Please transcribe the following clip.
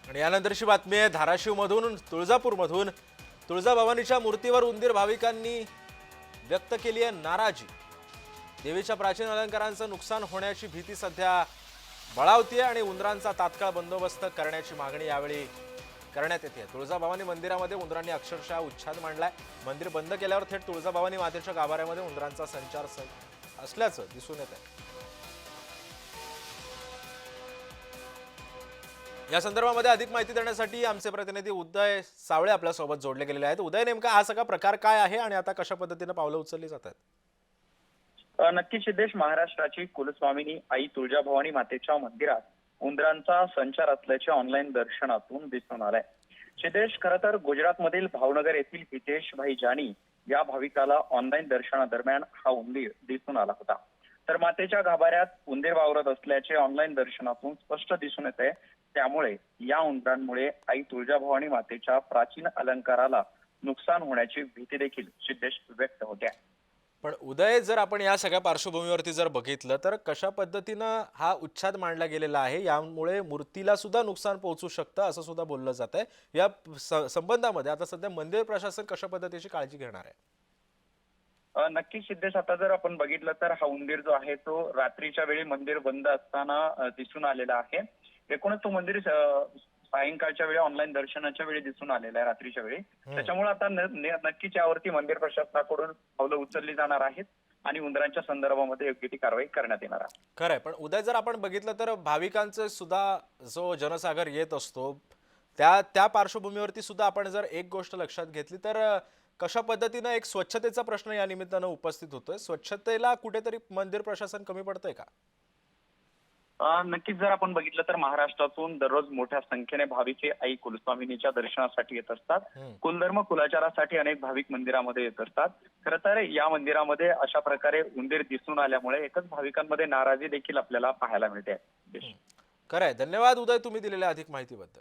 आणि यानंतरची बातमी आहे धाराशिवमधून तुळजापूरमधून तुळजाभवानीच्या मूर्तीवर उंदीर भाविकांनी व्यक्त केली आहे नाराजी। देवीच्या प्राचीन अलंकारांचं नुकसान होण्याची भीती सध्या बळावतीये आणि उंदरांचा तात्काळ बंदोबस्त करण्याची मागणी यावेळी करण्यात येते। तुळजाभवानी मंदिरामध्ये उंदरांनी अक्षरशः उच्छाद मांडलाय। मंदिर बंद केल्यावर थेट तुळजाभवानी मातेच्या गाभाऱ्यामध्ये उंदरांचा संचार असल्याचं दिसून येत आहे। या संदर्भामध्ये अधिक माहिती देण्यासाठी आमचे प्रतिनिधी उदय सावळे आपल्यासोबत जोडले गेलेले आहेत। उदय, नेमका हा सगळा प्रकार काय आहे आणि आता कशा पद्धतीने पावलं उचलली जातात? नक्की सिद्धेश, महाराष्ट्राची कुलस्वामिनी आई तुळजाभवानी मातेच्या मंदिरात उंदरांचा संचार असल्याचे ऑनलाईन दर्शनातून दिसून आलंय। सिद्धेश, खरं तर गुजरातमधील भावनगर येथील हितेश भाई जानी या भाविकाला ऑनलाईन दर्शनादरम्यान हा उंदीर दिसून आला होता। तर मातेच्या गाभाऱ्यात उंदीर वावरत असल्याचे ऑनलाईन दर्शनातून स्पष्ट दिसून येते। त्यामुळे या उंदरांमुळे आई तुळजाभवानी मातेच्या प्राचीन अलंकाराला नुकसान होण्याची भीती देखील सिद्धेश व्यक्त होते। पण उदय, जर आपण या सगळ्या पार्श्वभूमीवरती जर बघितलं तर कशा पद्धतीनं हा उच्छाद मांडला गेलेला आहे, यामुळे मूर्तीला सुद्धा नुकसान पोहोचू शकतं असं सुद्धा बोललं जात आहे। या संबंधामध्ये आता सध्या मंदिर प्रशासन कशा पद्धतीची काळजी घेणार आहे? नक्की सिद्धेश, आता जर आपण बघितलं तर हा उंदीर जो आहे तो रात्रीच्या वेळी मंदिर बंद असताना दिसून आलेला आहे। एकूणच तो मंदिर सायंकाळच्या वेळी ऑनलाईन दर्शनाच्या वेळी दिसून आलेला आहे, रात्रीच्या वेळी। त्याच्यामुळे आता नक्कीच यावरती मंदिर प्रशासनाकडून पावलं उचलली जाणार आहेत आणि उंदरांच्या संदर्भामध्ये योग्य ती कारवाई करण्यात येणार आहे। खरंय, पण उदय, जर आपण बघितलं तर भाविकांचे सुद्धा जो जनसागर येत असतो त्या त्या पार्श्वभूमीवरती सुद्धा आपण जर एक गोष्ट लक्षात घेतली तर कशा पद्धतीनं एक स्वच्छतेचा प्रश्न या निमित्तानं उपस्थित होतोय। स्वच्छतेला कुठेतरी मंदिर प्रशासन कमी पडतंय का? नक्कीच जर आपण बघितलं तर महाराष्ट्रातून दररोज मोठ्या संख्येने भाविक हे आई कुलस्वामिनीच्या दर्शनासाठी येत असतात। कुलधर्म कुलाचारासाठी अनेक भाविक मंदिरामध्ये येत असतात। खरं तर या मंदिरामध्ये अशा प्रकारे उंदीर दिसून आल्यामुळे एकच भाविकांमध्ये नाराजी देखील आपल्याला पाहायला मिळते। खरंय, धन्यवाद उदय तुम्ही दिलेल्या अधिक माहितीबद्दल।